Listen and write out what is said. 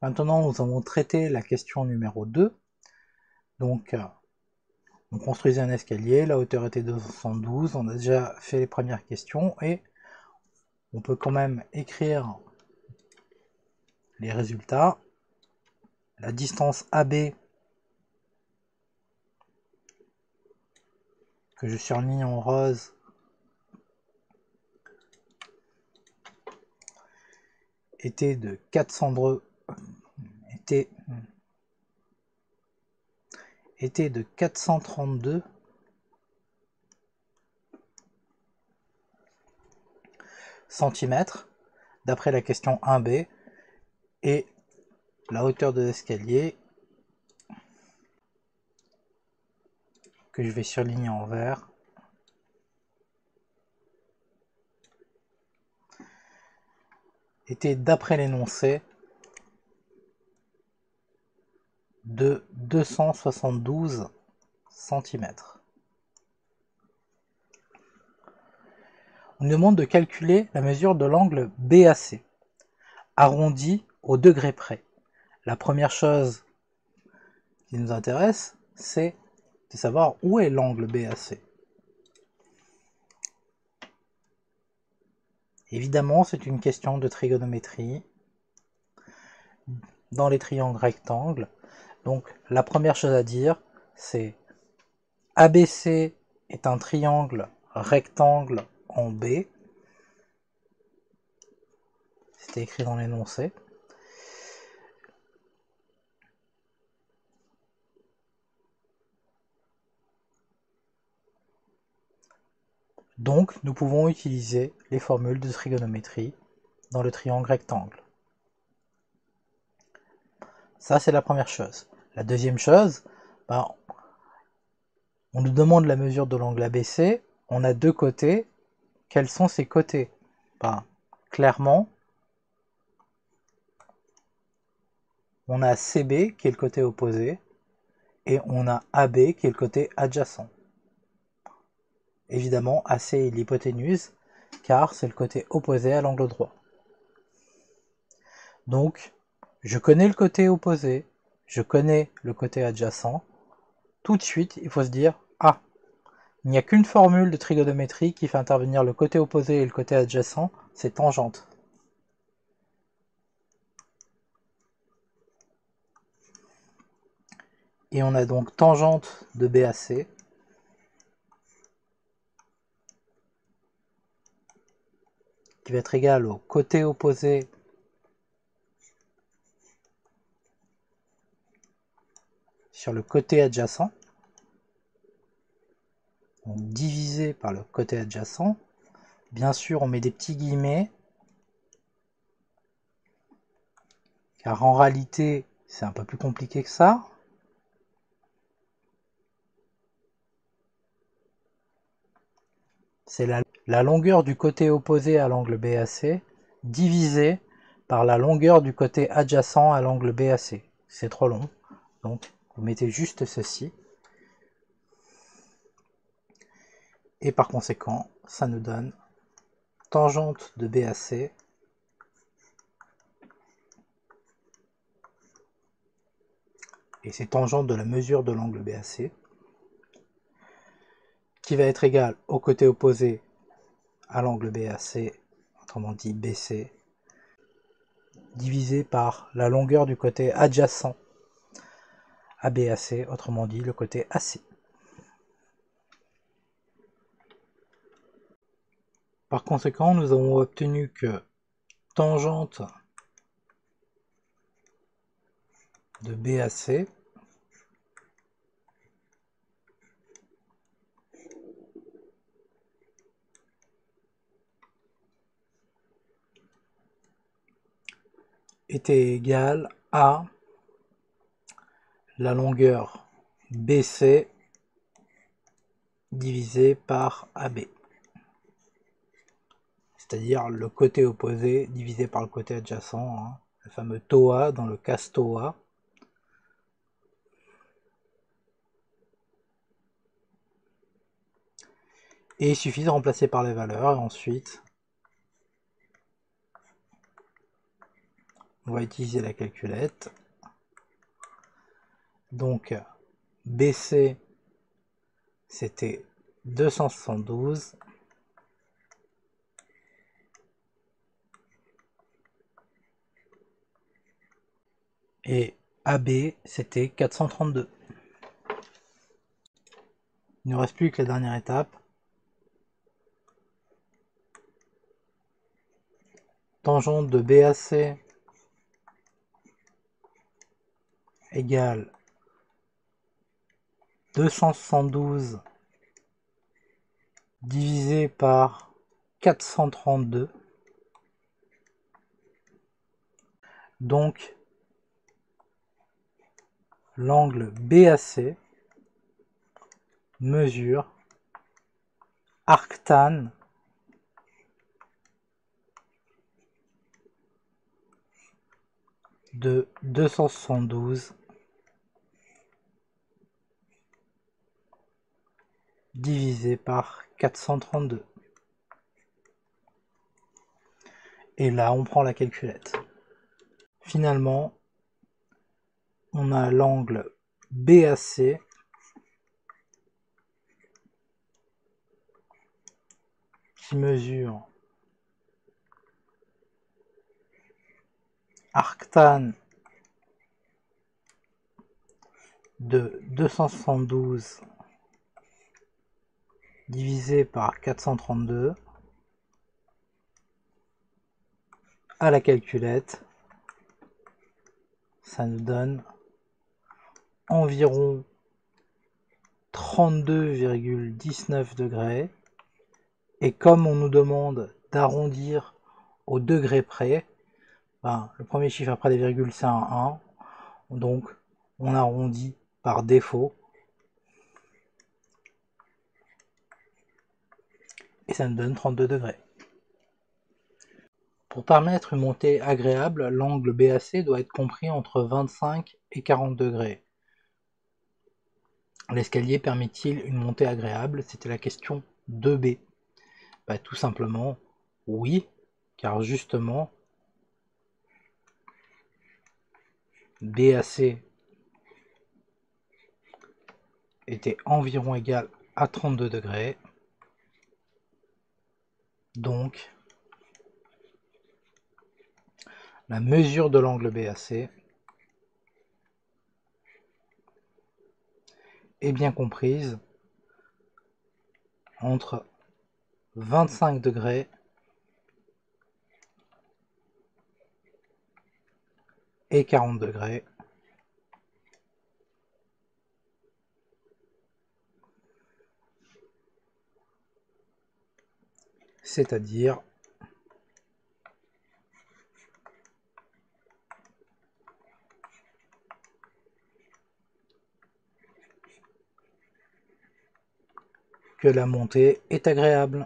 Maintenant, nous avons traité la question numéro 2. Donc, on construisait un escalier, la hauteur était de 72, on a déjà fait les premières questions et on peut quand même écrire les résultats. La distance AB que je surligne en rose était de 432 cm d'après la question 1B, et la hauteur de l'escalier que je vais surligner en vert était, d'après l'énoncé, de 272 cm. On nous demande de calculer la mesure de l'angle BAC, arrondi au degré près. La première chose qui nous intéresse, c'est de savoir où est l'angle BAC. Évidemment, c'est une question de trigonométrie dans les triangles rectangles. Donc, la première chose à dire, c'est ABC est un triangle rectangle en B. C'était écrit dans l'énoncé. Donc, nous pouvons utiliser les formules de trigonométrie dans le triangle rectangle. Ça, c'est la première chose. La deuxième chose, on nous demande la mesure de l'angle ABC. On a deux côtés. Quels sont ces côtés? Clairement, on a CB qui est le côté opposé et on a AB qui est le côté adjacent. Évidemment, AC est l'hypoténuse car c'est le côté opposé à l'angle droit. Donc, je connais le côté opposé, je connais le côté adjacent. Tout de suite, il faut se dire, ah, il n'y a qu'une formule de trigonométrie qui fait intervenir le côté opposé et le côté adjacent, c'est tangente. Et on a donc tangente de BAC qui va être égale au côté opposé sur le côté adjacent, donc divisé par le côté adjacent. Bien sûr, on met des petits guillemets, car en réalité, c'est un peu plus compliqué que ça. C'est la longueur du côté opposé à l'angle BAC divisé par la longueur du côté adjacent à l'angle BAC. C'est trop long, donc vous mettez juste ceci. Et par conséquent, ça nous donne tangente de BAC et c'est tangente de la mesure de l'angle BAC qui va être égale au côté opposé à l'angle BAC, autrement dit BC, divisé par la longueur du côté adjacent à BAC, autrement dit le côté AC. Par conséquent, nous avons obtenu que tangente de BAC était égale à la longueur BC divisé par AB. C'est-à-dire le côté opposé divisé par le côté adjacent, hein, le fameux TOA dans le CAS TOA. Et il suffit de remplacer par les valeurs et ensuite On va utiliser la calculette. Donc BC c'était 272 et AB c'était 432. Il ne reste plus que la dernière étape. Tangente de BAC égale 272 divisé par 432. Donc l'angle BAC mesure arctan de 272 divisé par 432. Et là, on prend la calculette. Finalement, on a l'angle BAC qui mesure arctan de 272 divisé par 432 à la calculette. Ça nous donne environ 32,19 degrés. Et comme on nous demande d'arrondir au degré près, ben, le premier chiffre après les virgules c'est un 1, donc on arrondit par défaut. Et ça nous donne 32 degrés. Pour permettre une montée agréable, l'angle BAC doit être compris entre 25 et 40 degrés. L'escalier permet-il une montée agréable? C'était la question 2B. Bah, tout simplement, oui, car justement, BAC était environ égal à 32 degrés. Donc, la mesure de l'angle BAC est bien comprise entre 25 degrés et 40 degrés. C'est-à-dire que la montée est agréable.